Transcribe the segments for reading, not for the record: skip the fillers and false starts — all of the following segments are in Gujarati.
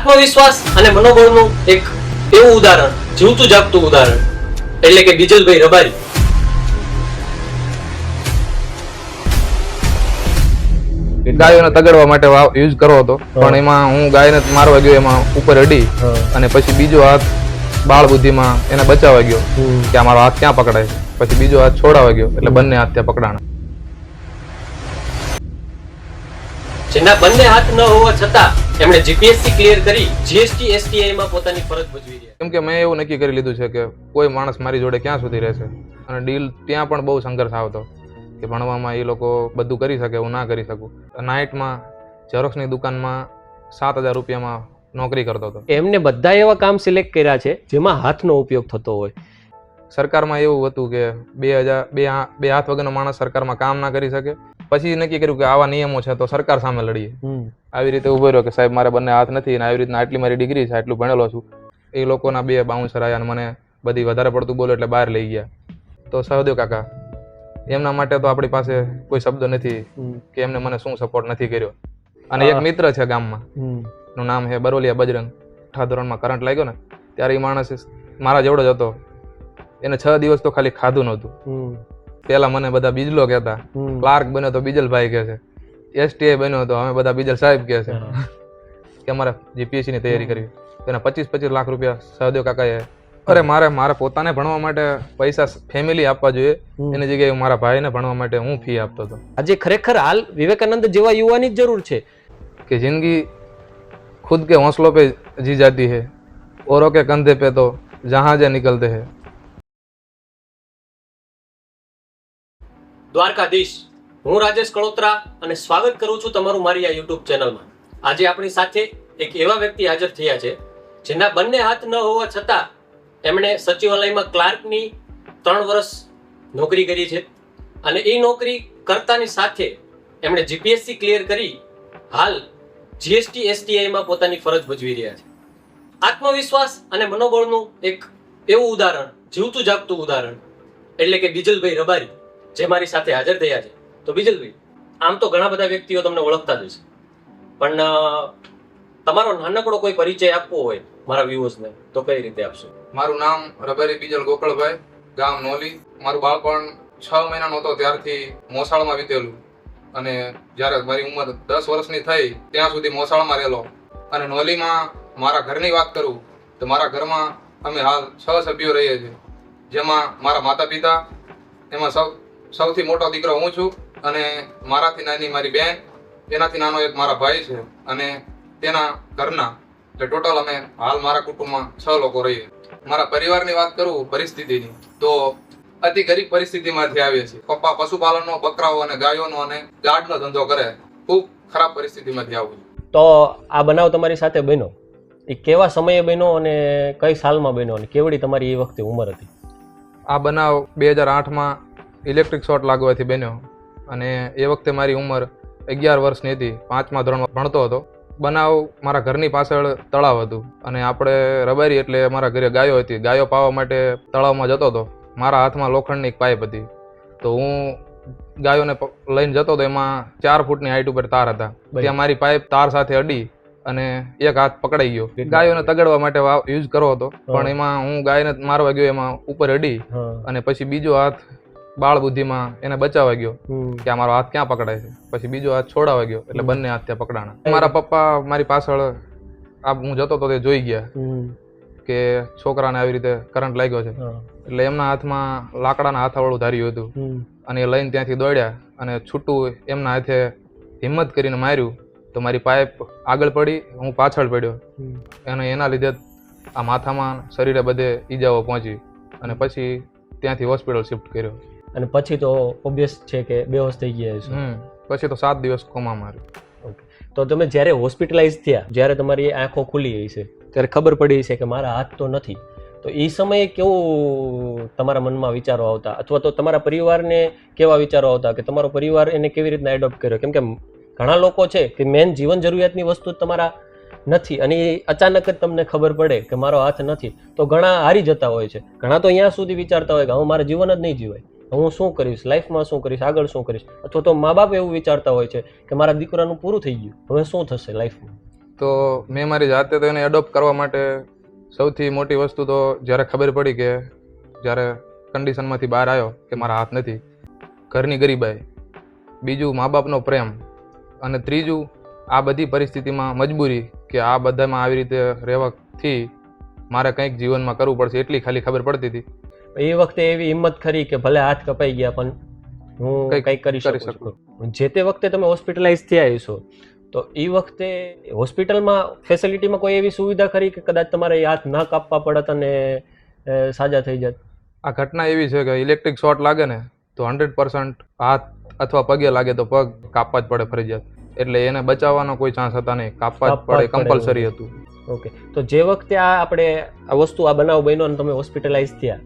આત્મવિશ્વાસ અને મનોબળનું એક એવું ઉદાહરણ, જીવતું જાગતું ઉદાહરણ એટલે કે બીજલભાઈ રબારી. ગાયોને તગડવા માટે યુઝ કરવો હતો, પણ એમાં હું ગાયને મારવા ગયો, એમાં ઉપર અડી અને પછી બીજો હાથ બાળ બુદ્ધિમાં એને બચાવવા ગયો કે આ મારો હાથ ક્યાં પકડાય, પછી બીજો હાથ છોડાવા ગયો એટલે બંને હાથ ત્યાં પકડાણા. જેના બંને હાથ ન હોવા છતાં એમણે જીપીએસસી ક્લિયર કરી જીએસટી એસટીઆઈ માં પોતાની ફરજ ભજવી રહ્યા. કેમ કે મેં એવું નક્કી કરી લીધું છે કે કોઈ માણસ મારી જોડે ક્યાં સુધી રહેશે, અને ડીલ ત્યાં પણ બહુ સંઘર્ષ આવતો કે ભણવામાં એ લોકો બધું કરી શકે, હું ના કરી શકું. નાઇટમાં ઝેરોક્સની દુકાનમાં 7,000 રૂપિયામાં નોકરી કરતો હતો. એમને બધા એવા કામ સિલેક્ટ કર્યા છે જેમાં હાથનો ઉપયોગ થતો હોય. સરકારમાં એવું હતું કે બે હાથ વગરનો માણસ સરકારમાં કામ ના કરી શકે. પછી નક્કી કર્યું કે આવા નિયમો છે તો સરકાર સામે લડીએ. આવી રીતે ઉભો રહ્યો કે સાહેબ મારે બંને હાથ નથી, અને આવી રીતના આટલી મારી ડિગ્રી છે, આટલું ભણેલો છું. એ લોકોના 2 બાઉન્સર આવ્યા અને મને બધી વધારે પડતું બોલો એટલે બહાર લઈ ગયા. તો સહદેવ કાકા, એમના માટે તો આપણી પાસે કોઈ શબ્દ નથી કે એમને મને શું સપોર્ટ નથી કર્યો. અને એક મિત્ર છે ગામમાં, નું નામ છે બરોલિયા બજરંગ. 8 ધોરણમાં કરંટ લાગ્યો ને ત્યારે એ માણસ મારા જેવડો જ હતો. એને 6 દિવસ તો ખાલી ખાધું નહોતું. પેલા મને બધા બીજલો કહેતા, ક્લાર્ક બન્યો તો બીજલભાઈ કહે છે, એસટીઆઈ બન્યો તો અમે બધા બીજલ સાહેબ કહે છે કે અમારે જીપીએસસી ની તૈયારી કરવી. એના 25 લાખ રૂપિયા સહદેવ કાકાએ. અરે મારે પોતાને ભણવા માટે પૈસા ફેમિલી આપવા જોઈએ, એની જગ્યાએ મારા ભાઈને ભણવા માટે હું ફી આપતો હતો. આજે ખરેખર હાલ વિવેકાનંદ જેવા યુવાની જ જરૂર છે કે જિંદગી खुद के हौसलों पे जी जाती है, औरों के कंधे पे तो जहाज़ें निकलते हैं. દ્વારકાધીશ, હું રાજેશ કળોત્રા અને સ્વાગત કરું છું તમારું મારી આ યુટ્યુબ ચેનલમાં. આજે આપણી સાથે એક એવા વ્યક્તિ હાજર થયા છે જેના બંને હાથ ન હોવા છતાં એમણે સચિવાલયમાં ક્લાર્કની 3 વર્ષ નોકરી કરી છે, અને એ નોકરી કરતાની સાથે એમણે જીપીએસસી ક્લિયર કરી હાલ જીએસટી એસટીઆઈ માં પોતાની ફરજ ભજવી રહ્યા છે. આત્મવિશ્વાસ અને મનોબળનું એક એવું ઉદાહરણ, જીવતું જાગતું ઉદાહરણ એટલે કે બીજલભાઈ રબારી જે મારી સાથે હાજર થયા છે. તો બીજલભાઈ, આમ તો ઘણા બધા વ્યક્તિઓ તમને ઓળખતા જ હશે, પણ તમારો નાનકડો કોઈ પરિચય આપવો હોય મારા વ્યુઅર્સને તો કઈ રીતે આપશો? મારું નામ રબારી બીજલ ગોકળભાઈ, ગામ નોલી. મારું બાળપણ 6 મહિનાનો હતો ત્યારથી મોસાળમાં વીતેલું, અને જ્યારે મારી ઉંમર 10 વર્ષની થઈ ત્યાં સુધી મોસાળમાં રહેલો. અને નોલીમાં મારા ઘરની વાત કરું તો મારા ઘરમાં અમે હાલ 6 સભ્યો રહીએ છીએ, જેમાં મારા માતા પિતા, એમાં સૌથી મોટો દીકરો હું છું, અને મારાથી નાની મારી બેન, એનાથી નાનો એક મારા ભાઈ છે, અને તેના ઘરના, એટલે ટોટલ અમે હાલ મારા કુટુંબમાં 6 લોકો રહીએ. મારા પરિવારની વાત કરું પરિસ્થિતિની, તો અતિ ગરીબ પરિસ્થિતિમાંથી આવીએ છીએ. પપ્પા પશુપાલનનો, બકરાઓ અને ગાયોનો અને ગાડનો ધંધો કરે. ખૂબ ખરાબ પરિસ્થિતિમાંથી આવું. તો આ બનાવ તમારી સાથે બન્યો, એ કેવા સમયે બન્યો અને કઈ સાલમાં બન્યો, અને કેવડી તમારી એ વખતે ઉંમર હતી? આ બનાવ 2008માં ઇલેક્ટ્રિક શોર્ટ લાગવાથી બન્યો, અને એ વખતે મારી ઉંમર 11 વર્ષની હતી. 5મા ધોરણમાં ભણતો હતો. બનાવ મારા ઘરની પાછળ તળાવ હતું, અને આપણે રબારી એટલે મારા ઘરે ગાયો હતી. ગાયો પાવા માટે તળાવમાં જતો હતો. મારા હાથમાં લોખંડની એક પાઇપ હતી, તો હું ગાયોને લઈને જતો હતો. એમાં 4 ફૂટની હાઈટ ઉપર તાર હતા. ત્યાં મારી પાઇપ તાર સાથે અડી અને એક હાથ પકડાઈ ગયો. ગાયોને તગડવા માટે યુઝ કરવો હતો, પણ એમાં હું ગાયને મારવા ગયો, એમાં ઉપર અડી અને પછી બીજો હાથ બાળ બુદ્ધિમાં એને બચાવવા ગયો કે આ મારો હાથ ક્યાં પકડાય છે. પછી બીજો હાથ છોડાવા ગયો એટલે બંને હાથ ત્યાં પકડાણા. મારા પપ્પા મારી પાછળ હું જતો હતો તે જોઈ ગયા કે છોકરાને આવી રીતે કરંટ લાગ્યો છે, એટલે એમના હાથમાં લાકડાના હાથાવાળું ધાર્યું હતું, અને એ લઈને ત્યાંથી દોડ્યા અને છૂટું એમના હાથે હિંમત કરીને માર્યું. તો મારી પાઇપ આગળ પડી, હું પાછળ પડ્યો, અને એના લીધે આ માથામાં શરીરે બધે ઈજાઓ પહોંચી, અને પછી ત્યાંથી હોસ્પિટલ શિફ્ટ કર્યો. અને પછી તો ઓબ્વિયસ છે કે બેહોશ થઈ ગયા છે. પછી તો 7 દિવસ કોમા માર્યો. ઓકે, તો તમે જ્યારે હોસ્પિટલાઇઝ થયા, જ્યારે તમારી આંખો ખુલી ગઈ છે, ત્યારે ખબર પડી છે કે મારા હાથ તો નથી, તો એ સમયે કેવું તમારા મનમાં વિચારો આવતા, અથવા તો તમારા પરિવારને કેવા વિચારો આવતા કે તમારો પરિવાર એને કેવી રીતના એડોપ્ટ કર્યો? કેમ કે ઘણા લોકો છે કે મેન જીવન જરૂરિયાતની વસ્તુ તમારા નથી, અને અચાનક જ તમને ખબર પડે કે મારો હાથ નથી, તો ઘણા હારી જતા હોય છે. ઘણા તો અહીંયા સુધી વિચારતા હોય કે હું મારા જીવન જ નહીં જીવાય, હું શું કરીશ, લાઈફમાં શું કરીશ, આગળ શું કરીશ. અથવા તો મા બાપ એવું વિચારતા હોય છે કે મારા દીકરાનું પૂરું થઈ ગયું, હવે શું થશે લાઈફમાં. તો મેં મારી જાતે તો એને એડોપ્ટ કરવા માટે સૌથી મોટી વસ્તુ તો જ્યારે ખબર પડી કે જ્યારે કન્ડિશનમાંથી બહાર આવ્યો કે મારા હાથ નથી, ઘરની ગરીબાઈ, બીજું મા બાપનો પ્રેમ, અને ત્રીજું આ બધી પરિસ્થિતિમાં મજબૂરી કે આ બધામાં આવી રીતે રહેવાથી મારે કંઈક જીવનમાં કરવું પડશે એટલી ખાલી ખબર પડતી હતી. એ વખતે એવી હિંમત ખરી કે ભલે હાથ કપાઈ ગયા પણ હું કંઈક કરી શકું. જે તે વખતે તમે હોસ્પિટલાઇઝ થયા છો તો એ વખતે હોસ્પિટલમાં ફેસિલિટીમાં કોઈ એવી સુવિધા ખરી કે કદાચ તમારે હાથ ન કાપવા પડત અને સાજા થઈ જાત? આ ઘટના એવી છે કે ઇલેક્ટ્રિક શોર્ટ લાગે ને તો 100% હાથ અથવા પગે લાગે તો પગ કાપવા જ પડે ફરજિયાત. એટલે એને બચાવવાનો કોઈ ચાન્સ હતા નહીં, કાપવા જ પડે, કમ્પલસરી હતું. ઓકે, તો જે વખતે આપણે આ વસ્તુ આ બનાવ બન્યો અને તમે હોસ્પિટલાઇઝ થયા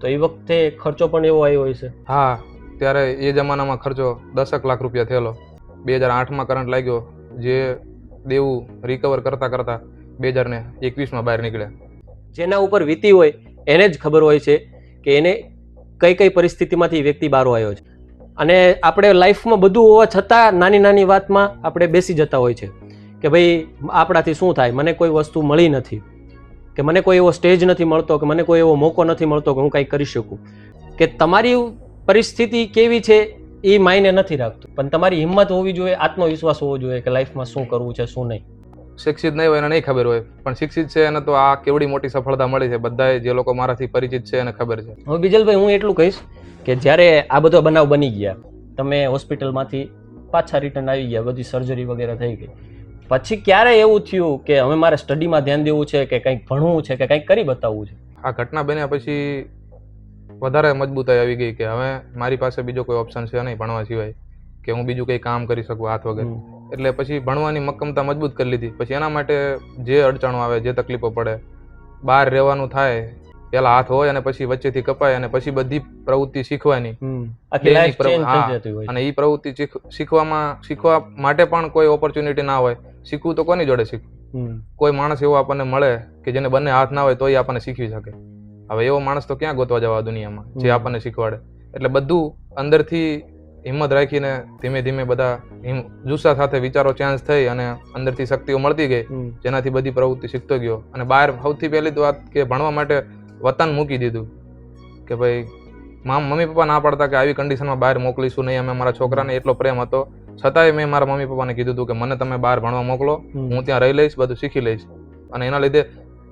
તો એ વખતે ખર્ચો પણ એવો આવ્યો હોય છે? હા, ત્યારે એ જમાનામાં ખર્ચો 10 લાખ રૂપિયા થયેલો. 2008માં કરંટ લાગ્યો, જે દેવું રિકવર કરતા કરતા 2021માં બહાર નીકળ્યા. જેના ઉપર વીતી હોય એને જ ખબર હોય છે કે એને કઈ કઈ પરિસ્થિતિમાંથી વ્યક્તિ બહાર આવ્યો છે. અને આપણે લાઈફમાં બધું હોવા છતાં નાની નાની વાતમાં આપણે બેસી જતા હોય છે કે ભાઈ આપણાથી શું થાય, મને કોઈ વસ્તુ મળી નથી, કે મને કોઈ એવો સ્ટેજ નથી મળતો, કે મને કોઈ એવો મોકો નથી મળતો કે હું કંઈક કરી શકું. કે તમારી પરિસ્થિતિ કેવી છે એ માયને નથી રાખતું, પણ તમારી હિંમત હોવી જોઈએ, આત્મવિશ્વાસ હોવો જોઈએ કે લાઈફમાં શું કરવું છે શું નહીં. શિક્ષિત નહીં હોય એને નહીં ખબર હોય, પણ શિક્ષિત છે એને તો આ કેવડી મોટી સફળતા મળી છે. બધાએ જે લોકો મારાથી પરિચિત છે એને ખબર છે. હવે બીજલભાઈ, હું એટલું કહીશ કે જ્યારે આ બધો બનાવ બની ગયા, તમે હોસ્પિટલમાંથી પાછા રિટર્ન આવી ગયા, બધી સર્જરી વગેરે થઈ ગઈ, પછી ક્યારે એવું થયું કે હવે મારે સ્ટડીમાં ધ્યાન દેવું છે કે કંઈક ભણવું છે કે કંઈક કરી બતાવવું છે? આ ઘટના બન્યા પછી વધારે મજબૂતાઈ આવી ગઈ કે હવે મારી પાસે બીજો કોઈ ઓપ્શન છે નહીં ભણવા સિવાય, કે હું બીજું કંઈ કામ કરી શકું હાથ વગર. એટલે પછી ભણવાની મક્કમતા મજબૂત કરી લીધી. પછી એના માટે જે અડચણો આવે, જે તકલીફો પડે, બહાર રહેવાનું થાય, પેલા હાથ હોય અને પછી વચ્ચેથી કપાય અને પછી બધી પ્રવૃત્તિ શીખવાની, અને એ પ્રવૃત્તિ શીખવા માટે પણ કોઈ ઓપોર્ચ્યુનિટી ના હોય. શીખવું તો કોની જોડે શીખવું? કોઈ માણસ એવો આપણને મળે કે જેને બંને હાથ ના હોય તો એ આપણને શીખવી શકે. હવે એવો માણસ તો ક્યાં ગોતવા જવા દુનિયામાં જે આપણને શીખવાડે? એટલે બધું અંદરથી હિંમત રાખીને ધીમે ધીમે બધા જુસ્સા સાથે વિચારો ચેન્જ થઈ અને અંદરથી શક્તિઓ મળતી ગઈ, જેનાથી બધી પ્રવૃત્તિ શીખતો ગયો. અને બહાર સૌથી પહેલી તો વાત કે ભણવા માટે વતન મૂકી દીધું કે ભાઈ મમ્મી પપ્પા ના પાડતા કે આવી કન્ડિશનમાં બહાર મોકલીશું નહીં. અમે મારા છોકરાને એટલો પ્રેમ હતો છતાંય મેં મારા મમ્મી પપ્પાને કીધું હતું કે મને તમે બહાર ભણવા મોકલો, હું ત્યાં રહી લઈશ, બધું શીખી લઈશ. અને એના લીધે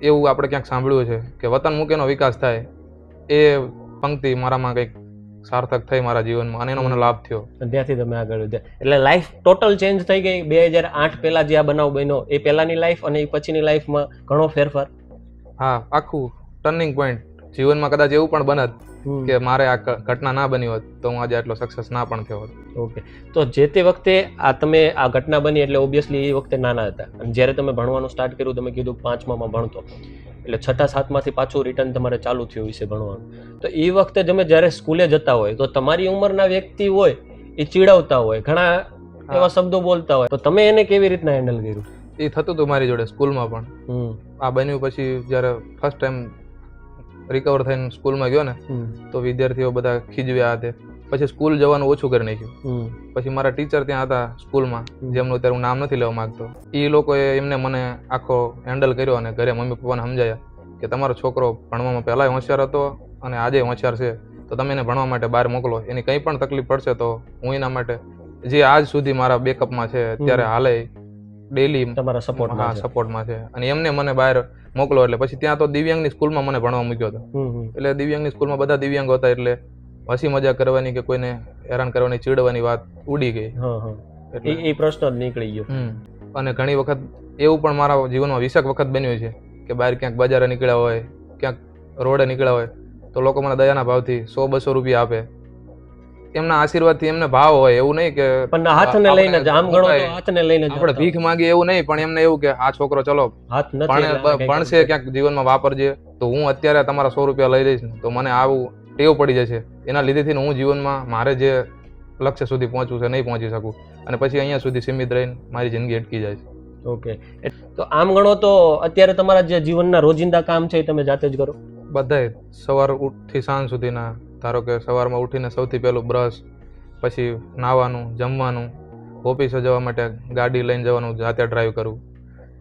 એવું આપણે ક્યાંક સાંભળ્યું છે કે વતન મૂકેનો વિકાસ થાય. એ પંક્તિ મારામાં કંઈક સાર્થક થઈ મારા જીવનમાં અને એનો મને લાભ થયો. ત્યાંથી તમે આગળ વધ્યા એટલે લાઈફ ટોટલ ચેન્જ થઈ ગઈ. 2008 પહેલા જે આ બનાવ બન્યો એ પહેલાની લાઈફ અને એ પછીની લાઈફમાં ઘણો ફેરફાર. હા, આખું ટર્નિંગ પોઈન્ટ. જીવનમાં કદાચ એવું પણ બનત કે મારે આ ઘટના ના બની હોત તો હું આજે આટલો સક્સેસ ના પણ થયો હોત. ઓકે, તો જે તે વખતે આ તમે આ ઘટના બની એટલે ઓબ્વિયસલી એ વખતે નાના હતા અને જ્યારે તમે ભણવાનું સ્ટાર્ટ કર્યું, તમે કીધું 5માં ભણતો, એટલે 6, 7માંથી પાછું રિટર્ન તમારે ચાલુ થયું વિશે ભણવાનું. તો એ વખતે તમે જ્યારે સ્કૂલે જતા હોય તો તમારી ઉંમરના વ્યક્તિ હોય એ ચીડવતા હોય, ઘણા એવા શબ્દો બોલતા હોય, તો તમે એને કેવી રીતના હેન્ડલ કર્યું? એ થતું હતું મારી જોડે સ્કૂલમાં પણ. આ બન્યું પછી જ્યારે ફર્સ્ટ ટાઈમ રિકવર થઈને સ્કૂલમાં ગયો ને તો વિદ્યાર્થીઓ બધા ખીજવ્યા હતા. પછી સ્કૂલ જવાનું ઓછું કરી નાખ્યું. પછી મારા ટીચર ત્યાં હતા સ્કૂલમાં, જેમનું અત્યારે હું નામ નથી લેવા માંગતો, એ લોકોએ એમને મને આખો હેન્ડલ કર્યો અને ઘરે મમ્મી પપ્પાને સમજાયા કે તમારો છોકરો ભણવામાં પહેલાંય હોશિયાર હતો અને આજે હોશિયાર છે, તો તમે એને ભણવા માટે બહાર મોકલો. એની કંઈ પણ તકલીફ પડશે તો હું એના માટે જે આજ સુધી મારા બેકઅપમાં છે, અત્યારે હાલે ડેલી તમારા સપોર્ટમાં છે, અને એમને મને બહાર મોકલો. એટલે પછી ત્યાં તો દિવ્યાંગની સ્કૂલમાં મને ભણવા મૂક્યો હતો. એટલે દિવ્યાંગની સ્કૂલમાં બધા દિવ્યાંગ હતા, એટલે હસી મજાક કરવાની કે કોઈને હેરાન કરવાની, ચીડવાની વાત ઉડી ગઈ. એ પ્રશ્ન જ નીકળી ગયો. અને ઘણી વખત એવું પણ મારા જીવનમાં 20 વખત બન્યું છે કે બહાર ક્યાંક બજારે નીકળ્યા હોય, ક્યાંક રોડે નીકળ્યા હોય તો લોકો મને દયાના ભાવથી 100-200 રૂપિયા આપે. એમના આશીર્વાદથી એમને ભાવ હોય, એવું નહીં કે હાથને લઈને આપણે ભીખ માંગીએ એવું નહીં, પણ એમને એવું કે આ છોકરો ચલો ભણશે, ક્યાંક જીવનમાં વાપરજે, તો હું અત્યારે તમારા 100 રૂપિયા લઈ લઈશ તો મને આવું ટેવ પડી જશે. એના લીધેથી હું જીવનમાં મારે જે લક્ષ્ય સુધી પહોંચવું છે નહીં પહોંચી શકું, અને પછી અહીંયા સુધી સીમિત રહીને મારી જિંદગી અટકી જાય છે. ઓકે, તો આમ ગણો તો અત્યારે તમારા જે જીવનના રોજિંદા કામ છે એ તમે જાતે જ કરો? બધાય સવાર ઉઠથી સાંજ સુધીના. ધારો કે સવારમાં ઉઠીને સૌથી પહેલું બ્રશ, પછી નાહવાનું, જમવાનું, ઓફિસે જવા માટે ગાડી લઈને જવાનું, જાતે ડ્રાઈવ કરવું,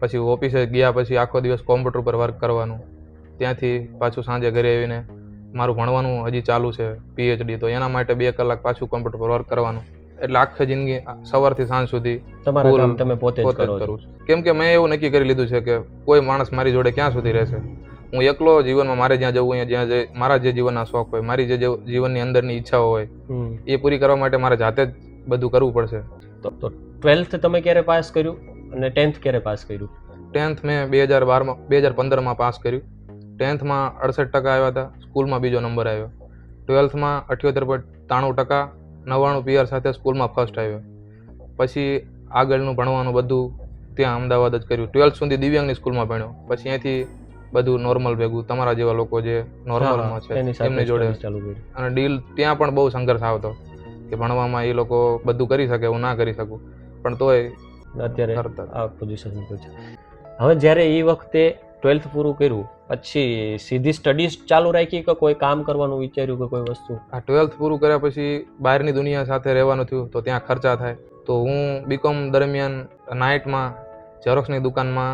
પછી ઓફિસે ગયા પછી આખો દિવસ કોમ્પ્યુટર પર વર્ક કરવાનું, ત્યાંથી પાછું સાંજે ઘરે આવીને મારું ભણવાનું હજી ચાલુ છે PhD, તો એના માટે 2 કલાક પાછું કોમ્પ્યુટર પર વર્ક કરવાનું. એટલે આખી જિંદગી સવારથી સાંજ સુધી તમારા કામ તમે પોતે જ પોતે જ કરો છો. કરું છું. કેમ કે મેં એવું નક્કી કરી લીધું છે કે કોઈ માણસ મારી જોડે ક્યાં સુધી રહેશે. હું એકલો જીવનમાં મારે જ્યાં જવું અહીંયા જ્યાં મારા જે જીવનના શોખ હોય, મારી જે જીવનની અંદરની ઈચ્છાઓ હોય એ પૂરી કરવા માટે મારે જાતે જ બધું કરવું પડશે. તો 12th તમે ક્યારે પાસ કર્યું અને 10th ક્યારે પાસ કર્યું? 10th મેં 2015માં પાસ કર્યું. 10thમાં 68% આવ્યા હતા, સ્કૂલમાં બીજો નંબર આવ્યો. 12thમાં 78.93%, 99 PR સાથે સ્કૂલમાં ફર્સ્ટ આવ્યો. પછી આગળનું ભણવાનું બધું ત્યાં અમદાવાદ જ કર્યું. 12th સુધી દિવ્યાંગની સ્કૂલમાં ભણ્યો. પછી અહીંથી બધું નોર્મલ ભેગું તમારા જેવા લોકો જે નોર્મલમાં છે એમની જોડે ચાલુ કર્યું. અને ડીલ ત્યાં પણ બહુ સંઘર્ષ આવતો કે ભણવામાં એ લોકો બધું કરી શકે, હું ના કરી શકું, પણ તોય અત્યારે આ પોઝિશન પર છે. હવે જ્યારે એ વખતે 12th પૂરું કર્યું પછી સીધી સ્ટડીઝ ચાલુ રાખી કે કોઈ કામ કરવાનું વિચાર્યું કે કોઈ વસ્તુ? આ 12th પૂરું કર્યા પછી બહારની દુનિયા સાથે રહેવાનું થયું તો ત્યાં ખર્ચા થાય. તો હું બીકોમ દરમિયાન નાઇટમાં ઝેરોક્સની દુકાનમાં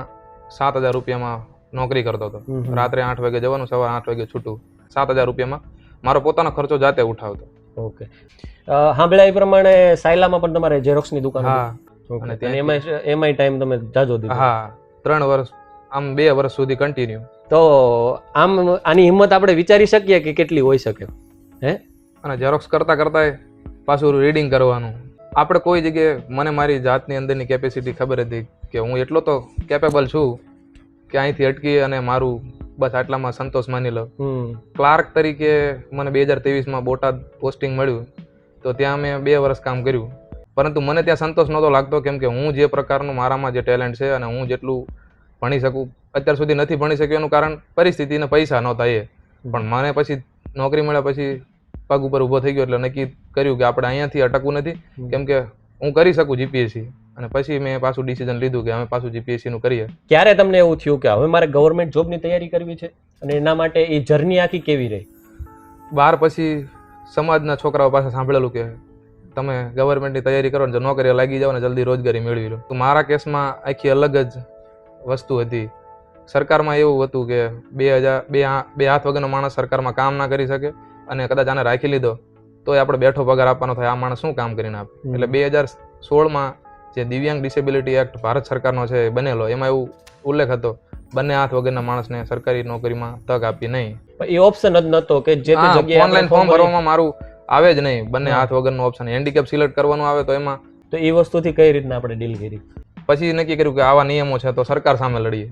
7,000 રૂપિયામાં નોકરી કરતો હતો. રાત્રે 8 વાગે જવાનું, સવારે 8 વાગે છૂટું. 7,000 રૂપિયામાં મારો પોતાનો ખર્ચો જાતે ઉઠાવતો. ઓકે. સાંભળ્યા એ પ્રમાણે સાયલામાં પણ તમારે ઝેરોક્સની દુકાન? હા. અને એમાંય ટાઈમ તમે જાજો દીધો? હા, 3 વર્ષ, આમ 2 વર્ષ સુધી કન્ટિન્યુ. તો આમ આની હિંમત આપણે વિચારી શકીએ કે કેટલી હોઈ શકે? હે? અને ઝેરોક્સ કરતા કરતા પાછું રીડિંગ કરવાનું. આપણે કોઈ જગ્યાએ મને મારી જાતની અંદરની કેપેસિટી ખબર હતી કે હું એટલો તો કેપેબલ છું કે અહીંથી અટકી અને મારું બસ આટલામાં સંતોષ માની લો. ક્લાર્ક તરીકે મને 2023માં બોટાદ પોસ્ટિંગ મળ્યું, તો ત્યાં મેં 2 વર્ષ કામ કર્યું. પરંતુ મને ત્યાં સંતોષ નહોતો લાગતો, કેમ કે હું જે પ્રકારનું મારામાં જે ટેલેન્ટ છે અને હું જેટલું ભણી શકું અત્યાર સુધી નથી ભણી શક્યો એનું કારણ પરિસ્થિતિ ને પૈસા નહોતા એ. પણ મને પછી નોકરી મળ્યા પછી પગ ઉપર ઊભો થઈ ગયો એટલે નક્કી કર્યું કે આપણે અહીંયાથી અટકવું નથી, કેમ કે હું કરી શકું GPSC. અને પછી મેં પાછું ડિસિઝન લીધું કે અમે પાછું GPSC નું કરીએ. ક્યારે તમને એવું થયું કે હવે મારે ગવર્મેન્ટ જોબની તૈયારી કરવી છે અને એના માટે એ જર્ની આખી કેવી રહી? 12 પછી સમાજના છોકરાઓ પાસે સાંભળેલું કે તમે ગવર્મેન્ટની તૈયારી કરો ને જો નોકરી લાગી જાઓ ને જલ્દી રોજગારી મેળવી લો. તો મારા કેસમાં આખી અલગ જ વસ્તુ હતી. સરકારમાં એવું હતું કે 2 હાથ વગરનો માણસ સરકારમાં કામ ના કરી શકે અને કદાચ આને રાખી લીધો તો આપણે બેઠો પગાર આપવાનો થાય, આ માણસ શું કામ કરીને આપે. એટલે 2016માં જે દિવ્યાંગ ડિસેબિલિટી એક્ટ ભારત સરકારનો છે એ બનેલો, એમાં એવું ઉલ્લેખ હતો 2 હાથ વગરના માણસને સરકારી નોકરીમાં તક આપી નહીં. એ ઓપ્શન જ નતો કે જે જગ્યાએ ઓનલાઈન ફોર્મ ભરવામાં મારું આવે જ નહીં 2 હાથ વગરનો ઓપ્શન. હેન્ડીકેપ સિલેક્ટ કરવાનું આવે તો એમાં તો એ વસ્તુથી કઈ રીતના આપણે ડીલ કરી? પછી નક્કી કર્યું કે આવા નિયમો છે તો સરકાર સામે લડીએ.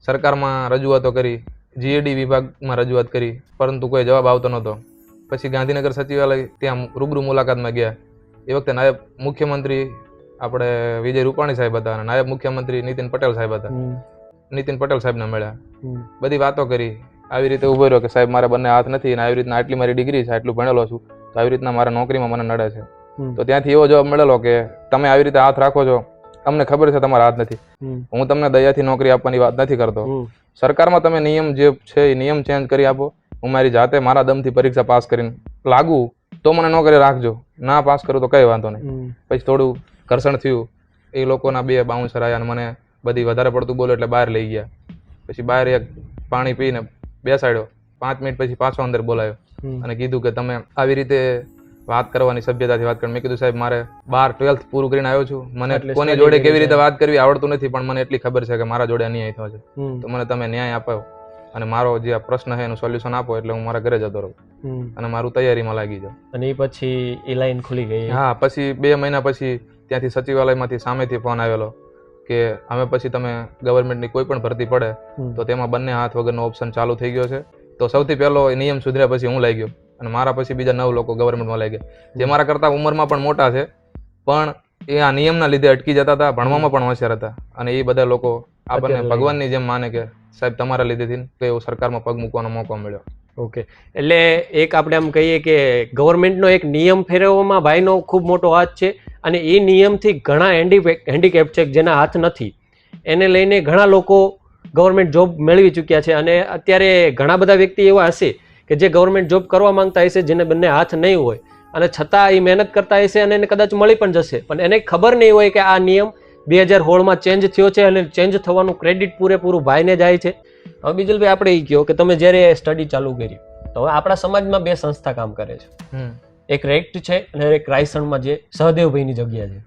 સરકારમાં રજૂઆતો કરી, GAD વિભાગમાં રજૂઆત કરી, પરંતુ કોઈ જવાબ આવતો નહોતો. પછી ગાંધીનગર સચિવાલય ત્યાં રૂબરૂ મુલાકાતમાં ગયા. એ વખતે નાયબ મુખ્યમંત્રી આપણે વિજય રૂપાણી સાહેબ હતા અને નાયબ મુખ્યમંત્રી નીતિન પટેલ સાહેબ હતા. નીતિન પટેલ સાહેબને મળ્યા, બધી વાતો કરી. આવી રીતે ઉભો રહ્યો કે સાહેબ મારે 2 હાથ નથી અને આવી રીતના આટલી મારી ડિગ્રી છે, આટલું ભણેલો છું, તો આવી રીતના મારા નોકરીમાં મને નડે છે. તો ત્યાંથી એવો જવાબ મળેલો કે તમે આવી રીતે હાથ રાખો છો, અમને ખબર છે તમારા હાથ નથી, હું તમને દયાથી નોકરી આપવાની વાત નથી કરતો. સરકારમાં તમે નિયમ જે છે એ નિયમ ચેન્જ કરી આપો, હું મારી જાતે મારા દમથી પરીક્ષા પાસ કરીને લાગુ તો મને નોકરી રાખજો, ના પાસ કરું તો કઈ વાંધો નહીં. પછી થોડું ઘર્ષણ થયું, એ લોકોના 2 બાઉન્સર આવ્યા અને મને બધી વધારે પડતું બોલો એટલે બહાર લઈ ગયા. પછી બહાર એક પાણી પીને બેસાડ્યો. 5 મિનિટ પછી પાછો અંદર બોલાયો અને કીધું કે તમે આવી રીતે વાત કરવાની સભ્યતાથી વાત કરી. મેં કીધું સાહેબ મારે 12th પૂરું કરીને આવ્યો છું, મને કોની જોડે કેવી રીતે વાત કરવી આવડતું નથી, પણ મને એટલી ખબર છે કે મારા જોડે અન્યાય થયો છે, તો મને તમે ન્યાય આપો અને મારો જે આ પ્રશ્ન છે એનું સોલ્યુશન આપો એટલે હું મારા ઘરે જતો રહું અને મારું તૈયારીમાં લાગી જાઉં. અને એ પછી એ લાઈન ખુલી ગઈ? હા. પછી 2 મહિના પછી ત્યાંથી સચિવાલયમાંથી સામેથી ફોન આવેલો કે હવે પછી તમે ગવર્મેન્ટની કોઈ પણ ભરતી પડે તો તેમાં 2 હાથ વગરનો ઓપ્શન ચાલુ થઈ ગયો છે. તો સૌથી પહેલો નિયમ સુધર્યા પછી હું લાગ્યો અને મારા પછી બીજા 9 લોકો ગવર્મેન્ટમાં લાગ્યા, જે મારા કરતાં ઉંમરમાં પણ મોટા છે, પણ એ આ નિયમના લીધે અટકી જતા હતા, ભણવામાં પણ હોશિયાર હતા. અને એ બધા લોકો આપણને ભગવાનની જેમ માને કે સાહેબ તમારા લીધેથી એવું સરકારમાં પગ મૂકવાનો મોકો મળ્યો. ઓકે. એટલે એક આપણે આમ કહીએ કે ગવર્મેન્ટનો એક નિયમ ફેરવવામાં ભાઈનો ખૂબ મોટો હાથ છે અને એ નિયમથી ઘણા હેન્ડીકેપ છે જેના હાથ નથી, એને લઈને ઘણા લોકો ગવર્મેન્ટ જોબ મેળવી ચૂક્યા છે. અને અત્યારે ઘણા બધા વ્યક્તિ એવા હશે કે જે ગવર્મેન્ટ જોબ કરવા માંગતા હશે જેને 2 હાથ નહીં હોય અને છતાં એ મહેનત કરતા હશે અને એને કદાચ મળી પણ જશે, પણ એને ખબર નહીં હોય કે આ નિયમ 2016માં ચેન્જ થયો છે અને ચેન્જ થવાનું ક્રેડિટ પૂરેપૂરું ભાઈને જાય છે. હવે બીજલભાઈ આપણે એ કહો કે તમે જ્યારે સ્ટડી ચાલુ કરી તો હવે આપણા સમાજમાં બે સંસ્થા કામ કરે છે, એક રેક્ટ છે અને એક રાયસણમાં જે સહદેવભાઈની જગ્યા છે.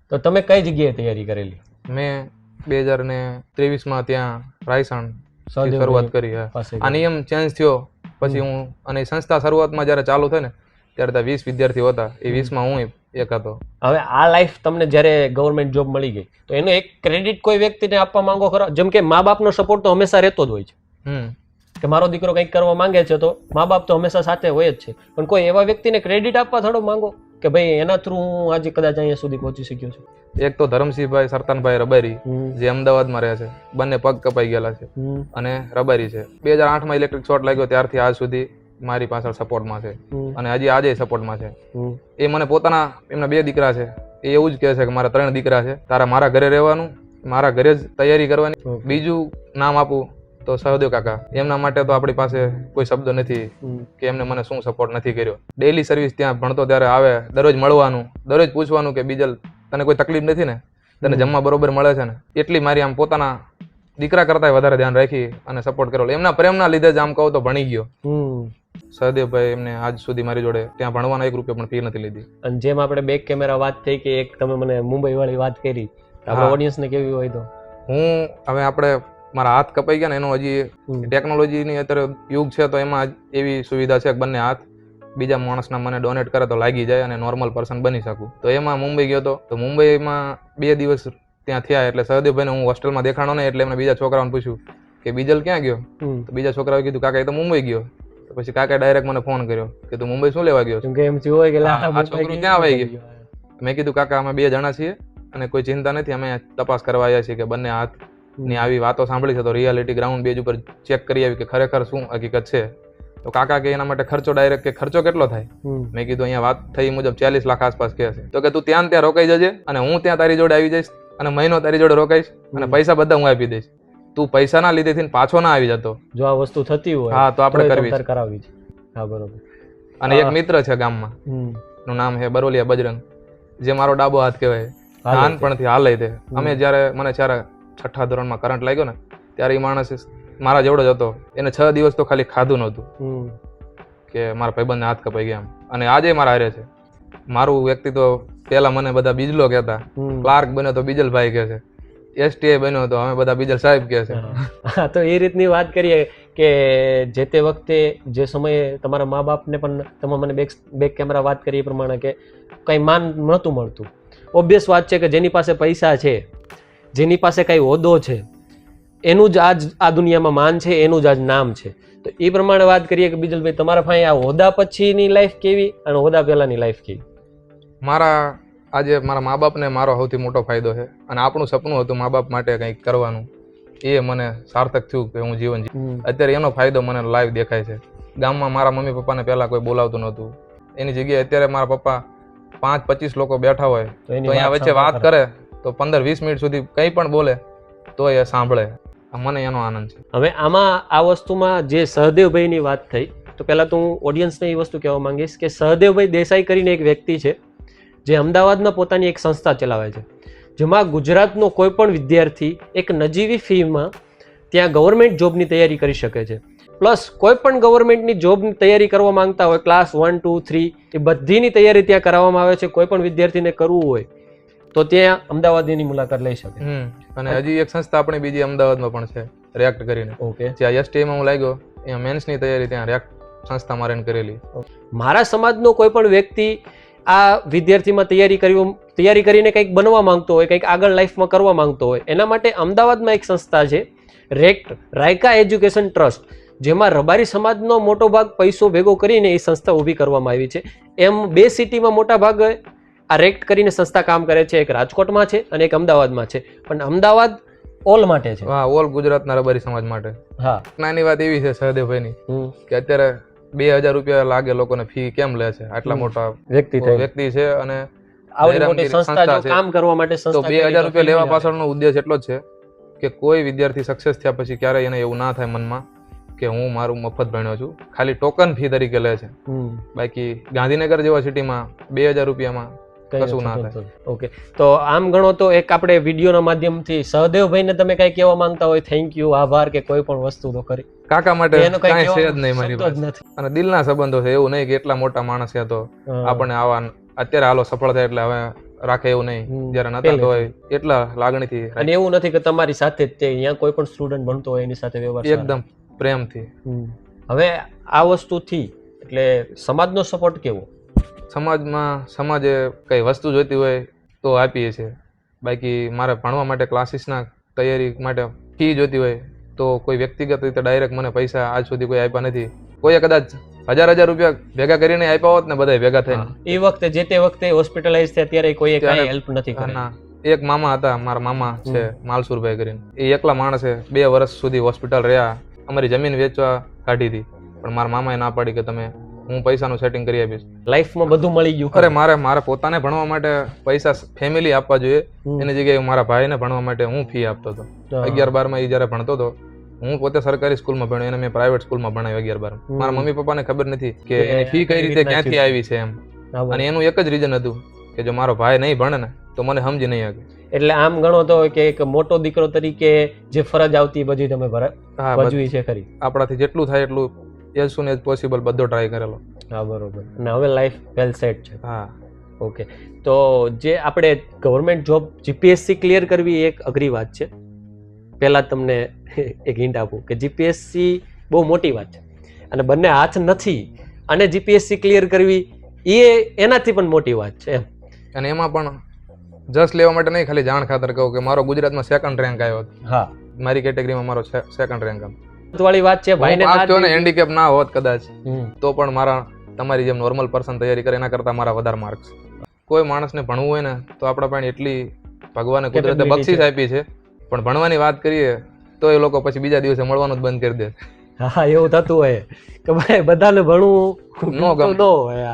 તો તમે કઈ જગ્યાએ તૈયારી કરેલી? મેં 2023માં ત્યાં રાયસણ શરૂઆત કરી. આ નિયમ ચેન્જ થયો પછી હું અને સંસ્થા શરૂઆતમાં જ્યારે ચાલુ થઈ ને ત્યારે ત્યાં 20 વિદ્યાર્થીઓ હતા, એ 20માં હું એક હતો. હવે આ લાઈફ તમને જ્યારે ગવર્મેન્ટ જોબ મળી ગઈ તો એનો એક ક્રેડિટ કોઈ વ્યક્તિને આપવા માંગો ખરો? જેમ કે મા બાપનો સપોર્ટ તો હંમેશા રહેતો જ હોય છે કે મારો દીકરો કંઈક કરવા માંગે છે તો મા બાપ તો હંમેશા સાથે હોય જ છે, પણ કોઈ એવા વ્યક્તિને ક્રેડિટ આપવા થોડો માંગો કે ભાઈ એના થ્રુ હું આજે કદાચ અહીંયા સુધી પહોંચી શક્યો છું? એક તો ધરમસિંહભાઈ સરતાનભાઈ રબારી જે અમદાવાદમાં રહે છે, બંને પગ કપાઈ ગયેલા છે અને રબારી છે. 2008માં ઇલેક્ટ્રિક શોર્ટ લાગ્યો ત્યારથી આજ સુધી મારી પાછળ સપોર્ટમાં છે અને હજી આજે સપોર્ટમાં છે. એ મને પોતાના એમના 2 દીકરા છે, એ એવું જ કહે છે કે મારા 3 દીકરા છે, તારા મારા ઘરે રહેવાનું, મારા ઘરે જ તૈયારી કરવાની. બીજું નામ આપું તો સહદેવ કાકા, એમના માટે તો આપણી પાસે કોઈ શબ્દ નથી કે એમને મને શું સપોર્ટ નથી કર્યો. ડેઈલી સર્વિસ ત્યાં ભણતો ત્યારે આવે, દરરોજ મળવાનું, દરરોજ પૂછવાનું કે બીજલ તને કોઈ તકલીફ નથી ને, તને જમવા બરોબર મળે છે ને. એટલી મારી આમ પોતાના દીકરા કરતા વધારે ધ્યાન રાખી અને સપોર્ટ કરેલો. એમના પ્રેમના લીધે જ આમ કહું તો ભણી ગયો. સહદેવભાઈ એમને આજ સુધી મારી જોડે ત્યાં ભણવાનો 1 રૂપિયો પણ ફી નથી લીધી. અને જેમ આપણે બેક કેમેરા વાત થઈ કે એક તમે મને મુંબઈ વાળી વાત કરી, આપણા ઓડિયન્સને કેવી હોય તો હું હવે આપણે મારા હાથ કપાઈ ગયા ને એનો હજી ટેકનોલોજીની અત્યારે યુગ છે તો એમાં એવી સુવિધા છે કે બંને હાથ બીજા માણસના મને ડોનેટ કરે તો લાગી જાય અને નોર્મલ પર્સન બની શકું. તો એમાં મુંબઈ ગયો તો મુંબઈમાં 2 દિવસ ત્યાં થયા એટલે સહદેવભાઈને હું હોસ્ટેલમાં દેખાણો નહીં એટલે એમને બીજા છોકરાઓને પૂછ્યું કે બીજલ ક્યાં ગયો? તો બીજા છોકરાઓએ કીધું કાકા એ તો મુંબઈ ગયો. તો પછી કાકાએ ડાયરેક્ટ મને ફોન કર્યો કે તું મુંબઈ શું લેવા ગયો? એમ થયું હોય કે આ છોકરું ક્યાં આવી ગયો? મેં કીધું કાકા અમે 2 જણા છીએ અને કોઈ ચિંતા નથી, અમે તપાસ કરવા આવ્યા છીએ કે બંને હાથ ની આવી વાતો સાંભળી છે તો રિયાલિટી ગ્રાઉન્ડ બેઝ ઉપર ચેક કરી આવી કે ખરેખર શું હકીકત છે. તો કાકા કે એના માટે ખર્ચો ડાયરેક્ટ કે ખર્ચો કેટલો થાય? મેં કીધું અહીંયા વાત થઈ મુજબ 40 લાખ આસપાસ કહે છે. તો કે તું ત્યાં રોકાઈ જજે અને હું ત્યાં તારી જોડે આવી જઈશ અને મહિનો તારી જોડે રોકાઈશ અને પૈસા બધા હું આપી દઈશ. તું પૈસાના લીધેથી પાછો ના આવી જતો. જો આ વસ્તુ થતી હોય હા તો આપણે કરવી છે. હા બરોબર. અને એક મિત્ર છે ગામમાં, નું નામ છે બરોલિયા બજરંગ, જે મારો ડાબો હાથ કહેવાય, નાનપણથી હાલે છે. અમે જ્યારે મને 6ઠા ધોરણમાં કરંટ લાગ્યો ને ત્યારે એ માણસ મારા જેવડો જ હતો, એને 6 દિવસ તો ખાલી ખાધું નહોતું કે મારા ભાઈબંધને હાથ કપાઈ ગયા. અને આજે મારા હારે છે. મારું વ્યક્તિત્વ પહેલા મને બધા બીજલો કહેતા, ક્લાર્ક બન્યો તો બીજલભાઈ કહે છે, STI બન્યો તો અમે બધા બીજલ સાહેબ કહે છે. તો એ રીતની વાત કરીએ કે જે તે વખતે જે સમયે તમારા મા બાપને પણ તમે મને બેક કેમેરા વાત કરી એ પ્રમાણે કે કંઈ માન નહોતું મળતું. ઓબ્વિયસ વાત છે કે જેની પાસે પૈસા છે, જેની પાસે કઈ હોદ્દો છે, એનું જ આજ આ દુનિયામાં માન છે, એનું જ આજ નામ છે. તો એ પ્રમાણે વાત કરીએ કે બીજલભાઈ તમારા પાસે આ હોદ્દા પછીની લાઈફ કેવી અને હોદ્દા પહેલાની લાઈફ કેવી? મારા આજે મારા મા બાપને મારો સૌથી મોટો ફાયદો છે અને આપણું સપનું હતું મા બાપ માટે કંઈક કરવાનું, એ મને સાર્થક થયું કે હું જીવન અત્યારે એનો ફાયદો મને લાઈવ દેખાય છે. ગામમાં મારા મમ્મી પપ્પાને પહેલા કોઈ બોલાવતું નહોતું, એની જગ્યાએ અત્યારે મારા પપ્પા 5-25 લોકો બેઠા હોય તો અહીંયા વચ્ચે વાત કરે તો 15-20 મિનિટ સુધી કંઈ પણ બોલે તો એ સાંભળે. મને એનો આનંદ છે. હવે આમાં આ વસ્તુમાં જે સહદેવભાઈની વાત થઈ તો પહેલાં તો હું ઓડિયન્સને એ વસ્તુ કહેવા માંગીશ કે સહદેવભાઈ દેસાઈ કરીને એક વ્યક્તિ છે જે અમદાવાદમાં પોતાની એક સંસ્થા ચલાવે છે, જેમાં ગુજરાતનો કોઈ પણ વિદ્યાર્થી એક નજીવી ફીમાં ત્યાં ગવર્મેન્ટ જોબની તૈયારી કરી શકે છે. પ્લસ કોઈ પણ ગવર્મેન્ટની જોબની તૈયારી કરવા માંગતા હોય, ક્લાસ 1, 2, 3 એ બધીની તૈયારી ત્યાં કરાવવામાં આવે છે. કોઈ પણ વિદ્યાર્થીને કરવું હોય તો ત્યાં અમદાવાદની મુલાકાત લઈ શકે. અને હજી એક સંસ્થા આપણી બીજી અમદાવાદમાં પણ છે, રેક્ટ કરીને. ઓકે. જ્યાં STIમાં હું લાગ્યો અહીંયા મેન્સની તૈયારી ત્યાં રેક્ટ સંસ્થામાં રહીને કરેલી. મારા સમાજનો કોઈ પણ વ્યક્તિ આ વિદ્યાર્થીમાં તૈયારી કરીને કંઈક બનવા માંગતો હોય, કંઈક આગળ લાઈફમાં કરવા માંગતો હોય, એના માટે અમદાવાદમાં એક સંસ્થા છે રેક્ટ, રાયકા એજ્યુકેશન ટ્રસ્ટ, જેમાં રબારી સમાજનો મોટો ભાગ પૈસો ભેગો કરીને એ સંસ્થા ઊભી કરવામાં આવી છે. એમ 2 સિટીમાં મોટા ભાગે આ રેક્ટ કરીને સંસ્થા કામ કરે છે, એક રાજકોટમાં છે અને એક અમદાવાદમાં છે. પણ અમદાવાદ ઓલ માટે છે. હા, ઓલ ગુજરાતના રબારી સમાજ માટે. હા. નાની વાત એવી છે સહદેવભાઈની કે અત્યારે 2000 રૂપિયા લાગે લોકોને ફી કેમ લે છે? આટલા મોટા વ્યક્તિ છે અને આવડી મોટી સંસ્થા કામ કરવા માટે તો 2000 રૂપિયા લેવા પાછળનો ઉદ્દેશ એટલો જ છે કે કોઈ વિદ્યાર્થી સક્સેસ થયા પછી ક્યારેય એને એવું ના થાય મનમાં કે હું મારું મફત ભણ્યો છું, ખાલી ટોકન ફી તરીકે લે છે. બાકી ગાંધીનગર જેવા સિટીમાં 2000 રૂપિયામાં કશું ના થાય. ઓકે, તો આમ ગણો તો એક આપણે વિડીયોના માધ્યમથી સહદેવભાઈને તમે કઈ કહેવા માંગતા હોય, થેન્ક યુ, આભાર કે કોઈ પણ વસ્તુ તો કરી? કાકા માટે એનો કઈ કાંઈ છે જ કહેવાનો નહીં મારી શબ્દ જ પાસે. નથી. અને દિલના સંબંધો છે, એવું નહીં કે એટલા મોટા માણસ છે તો આપણને આવા અત્યારે હાલો સફળ થાય એટલે હવે રાખે એવું નહીં. જયારે નતા તો હોય એટલા લાગણીથી અને એવું નથી કે તમારી સાથે જ તે અહીંયા કોઈ પણ સ્ટુડન્ટ ભણતો હોય એની સાથે વ્યવહાર સારો. એકદમ પ્રેમથી. હવે આ વસ્તુથી એટલે સમાજનો સપોર્ટ કેવો? સમાજે કઈ વસ્તુ જોઈતી હોય તો આપીએ છીએ. બાકી મારે ભણવા માટે ક્લાસીસના તૈયારી માટે ફી જોઈતી હોય તો કોઈ વ્યક્તિગત રીતે ડાયરેક્ટ મને પૈસા આજ સુધી કોઈ આપ્યા નથી. કોઈએ કદાચ 1000 રૂપિયા ભેગા કરીને આપ્યા હોત ને બધા ભેગા થઈને, એ વખતે જે તે વખતે હોસ્પિટલાઇઝ થયા ત્યારે કોઈએ કાંઈ હેલ્પ નથી કરી. એક મામા હતા, મારા મામા છે માલસુરભાઈ કરીને, એ એકલા માણસે 2 વર્ષ સુધી હોસ્પિટલ રહ્યા. અમારી જમીન વેચવા કાઢી હતી, પણ મારા મામાએ ના પાડી કે તમે હું પૈસાનું સેટિંગ કરી આપીશ. લાઈફમાં બધું મળી ગયું. અરે મારે પોતાને ભણવા માટે પૈસા ફેમિલી આપવા જોઈએ, એની જગ્યાએ મારા ભાઈને ભણવા માટે હું ફી આપતો હતો. 11-12 માં એ જયારે ભણતો હતો, હું પોતે સરકારી સ્કૂલમાં ભણ્યો, એને મેં પ્રાઇવેટ સ્કૂલમાં ભણાવ્યો 11-12. મારા મમ્મી પપ્પાને ખબર નથી કે એની ફી કઈ રીતે ક્યાંથી આવી છે એમ. અને એનું એક જ રીઝન હતું કે જો મારો ભાઈ નહીં ભણે ને તો મને સમજી નહીં શકે. એટલે આમ ગણો તો કે એક મોટો દીકરો તરીકે જે ફરજ આવતી બધી તમે ભજવી છે ખરી? આપણાથી જેટલું થાય એટલું એઝ સુન એઝ પોસિબલ બધો ટ્રાય કરેલો. હા, બરોબર. અને હવે લાઈફ વેલ સેટ છે. હા, ઓકે. તો જે આપણે ગવર્મેન્ટ જોબ જીપીએસસી ક્લિયર કરવી એક અઘરી વાત છે. પહેલા તમને એક હિન્ટ આપું કે જીપીએસસી બહુ મોટી વાત છે, અને બંને હાથ નથી અને જીપીએસસી ક્લિયર કરવી એ એનાથી પણ મોટી વાત છે એમ. અને એમાં પણ જસ્ટ લેવા માટે નહીં, ખાલી જાણ ખાતર કહું કે મારો ગુજરાતમાં 2nd રેન્ક આવ્યો હતો. હા, મારી કેટેગરીમાં મારો 2nd રેન્ક આવ્યો. વાળી વાત છે. ભાઈને હેન્ડીકેપ ના હોત કદાચ તો પણ મારા તમારી જેમ નોર્મલ પર્સન તૈયારી કરે એના કરતા મારા વધારે માર્ક્સ. કોઈ માણસને ભણવું હોય ને તો આપણા પાસે એટલી ભગવાને કુદરતે બક્ષિસ આપી છે, પણ ભણવાની વાત કરીએ તો એ લોકો પછી બીજા દિવસે મળવાનું જ બંધ કરી દે. હા, એવું થતું હોય કે ભાઈ બધાને ભણવું ન ગમતું હોય.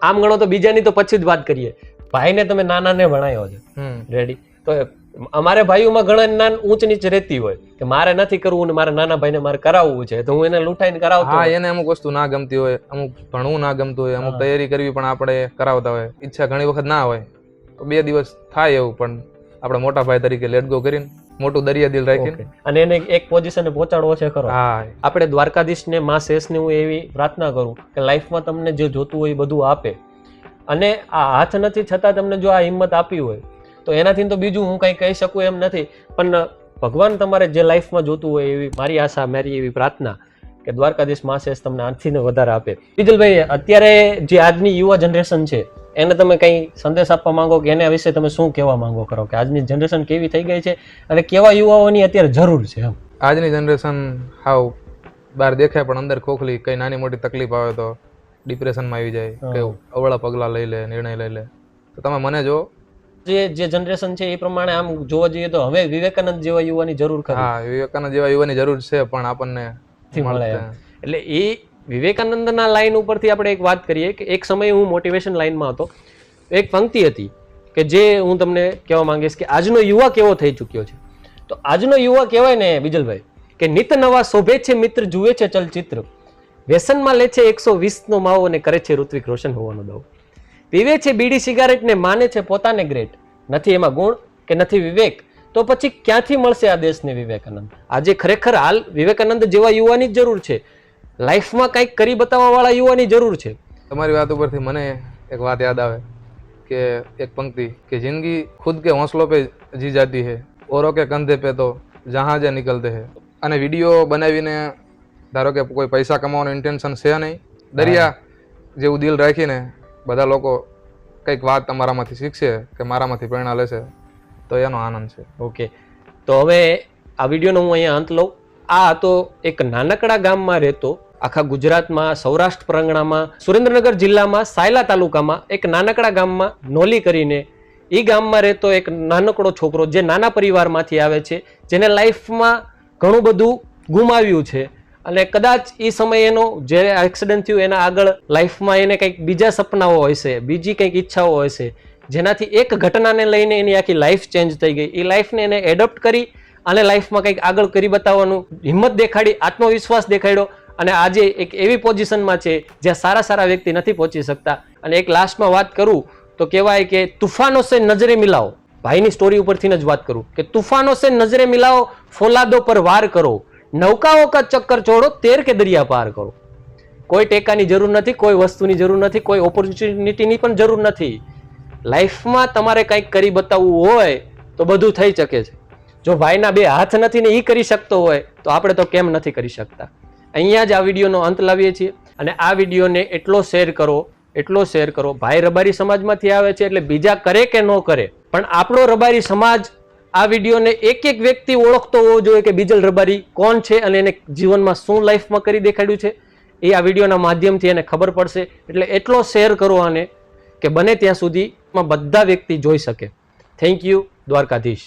આમ ગણો તો બીજાની તો પછી જ વાત કરીએ. ભાઈને તમે નાનાને ભણાયો છે, રેડી? તો અમારે ભાઈઓમાં ઘણા ઊંચ નીચ રહેતી હોય કે મારે નથી કરવું ને મારા નાના ભાઈને મારે કરાવવું છે, તો હું એને લૂંટાઈને કરાવતો. હા, એને અમુક વસ્તુ ના ગમતી હોય, અમુક ભણવું ના ગમતું હોય, અમુક તૈયારી કરવી પણ આપણે કરાવતા હોય. ઈચ્છા ઘણી વખત ના હોય તો 2 દિવસ થાય એવું, પણ આપણે મોટા ભાઈ તરીકે લેટ ગો કરીને મોટું દરિયા દિલ રાખીને અને એને એક પોઝિશને પહોંચાડવો છે ખરો. હા, આપણે દ્વારકાધીશને માં શેષને હું એવી પ્રાર્થના કરું કે લાઈફમાં તમને જે જોતું હોય એ બધું આપે, અને આ હાથ નથી છતાં તમને જો આ હિંમત આપી હોય તો એનાથી તો બીજું હું કંઈ કહી શકું એમ નથી. પણ ભગવાન તમારે જે લાઈફમાં જોતું હોય એવી મારી આશા, મારી એવી પ્રાર્થના કે દ્વારકાધીશ માસેસ તમને આથી વધારે આપે. બીજલભાઈ, અત્યારે જે આજની યુવા જનરેશન છે એને તમે કંઈ સંદેશ આપવા માંગો કે એના વિશે તમે શું કહેવા માંગો કરો કે આજની જનરેશન કેવી થઈ ગઈ છે અને કેવા યુવાઓની અત્યારે જરૂર છે એમ? આજની જનરેશન હાવ બહાર દેખાય પણ અંદર ખોખલી, કઈ નાની મોટી તકલીફ આવે તો ડિપ્રેશનમાં આવી જાય, કે અવળા પગલા લઈ લે, નિર્ણય લઈ લે. તો તમે મને જો જે જનરેશન છે એ પ્રમાણે આમ જોવા જઈએ તો હવે વિવેકાનંદ જેવા યુવાની જરૂર ખરી. હા, વિવેકાનંદ જેવા યુવાની જરૂર છે પણ આપણને મળે. એટલે એ વિવેકાનંદના લાઈન ઉપરથી આપણે એક વાત કરીએ કે એક સમયે હું મોટિવેશન લાઈનમાં હતો, એક પંક્તિ હતી કે જે હું તમને કહેવા માંગીશ કે આજનો યુવા કેવો થઈ ચૂક્યો છે. તો આજનો યુવા કહેવાય ને બીજલભાઈ કે નિત નવા શોભે છે મિત્ર, જુએ છે ચલચિત્ર, વ્યસનમાં લે છે 120નો માવો અને કરે છે ઋત્વિક રોશન હોવાનો દાવો, પીવે છે બીડી સિગારેટ ને માને છે પોતાને ગ્રેટ, નથી એમાં ગુણ કે નથી વિવેક, તો પછી ક્યાંથી મળશે આ દેશને વિવેકાનંદ? આજે ખરેખર હાલ વિવેકાનંદ જેવા યુવાની જ જરૂર છે, લાઈફમાં કંઈક કરી બતાવવા વાળા યુવાની જરૂર છે. તમારી વાત ઉપરથી મને એક વાત યાદ આવે કે એક પંક્તિ કે જિંદગી ખુદ કે હોંસલો પે જી જાતી હૈ, औरों के कंधे पे तो जहाजे निकलते हैं. અને વિડીયો બનાવીને ધારો કે કોઈ પૈસા કમાવાનું ઇન્ટેન્શન છે નહીં, દરિયા જેવું દિલ રાખીને બધા લોકો કંઈક વાત તમારામાંથી શીખશે કે મારામાંથી પ્રેરણા લેશે તો એનો આનંદ છે. ઓકે, તો હવે આ વિડીયોનો હું અહીંયા અંત લઉં. આ હતો એક નાનકડા ગામમાં રહેતો, આખા ગુજરાતમાં સૌરાષ્ટ્ર પરંગણામાં સુરેન્દ્રનગર જિલ્લામાં સાયલા તાલુકામાં એક નાનકડા ગામમાં નોલી કરીને એ ગામમાં રહેતો એક નાનકડો છોકરો જે નાના પરિવારમાંથી આવે છે, જેને લાઈફમાં ઘણું બધું ગુમાવ્યું છે અને કદાચ એ સમય એનો જ્યારે એક્સિડન્ટ થયું એના આગળ લાઈફમાં એને કંઈક બીજા સપનાઓ હશે, બીજી કંઈક ઈચ્છાઓ હશે, જેનાથી એક ઘટનાને લઈને એની આખી લાઈફ ચેન્જ થઈ ગઈ. એ લાઈફને એને એડોપ્ટ કરી અને લાઈફમાં કંઈક આગળ કરી બતાવવાનું હિંમત દેખાડી, આત્મવિશ્વાસ દેખાડ્યો અને આજે એક એવી પોઝિશનમાં છે જ્યાં સારા સારા વ્યક્તિ નથી પહોંચી શકતા. અને એક લાસ્ટમાં વાત કરું તો કહેવાય કે તુફાનો સે નજરે મિલાઓ. ભાઈની સ્ટોરી ઉપરથી જ વાત કરું કે તુફાનો સે નજરે મિલાઓ, ફોલાદો પર વાર કરો, નૌકાઓ કા ચક્કર છોડો, તેર કે દરિયા પાર કરો. કોઈ ટેકાની જરૂર નથી, કોઈ વસ્તુની જરૂર નથી, કોઈ ઓપોર્ચ્યુનિટીની પણ જરૂર નથી. લાઈફમાં તમારે કંઈક કરી બતાવવું હોય તો બધું થઈ શકે છે. જો ભાઈના બે હાથ નથી ને એ કરી શકતો હોય તો આપણે તો કેમ નથી કરી શકતા. અહીંયા જ આ વિડીયોનો અંત લાવીએ છીએ અને આ વિડીયોને એટલો શેર કરો. ભાઈ રબારી સમાજમાંથી આવે છે એટલે બીજા કરે કે ન કરે, પણ આપણો રબારી સમાજ આ વિડીયોને એક વ્યક્તિ ઓળખતો હોવો જોઈએ કે બીજલ રબારી કોણ છે અને એને જીવનમાં શું લાઈફમાં કરી દેખાડ્યું છે એ આ વિડીયોના માધ્યમથી એને ખબર પડશે. એટલે એટલો શેર કરો આને કે બને ત્યાં સુધીમાં બધા વ્યક્તિ જોઈ શકે. Thank you. દ્વારકાધીશ.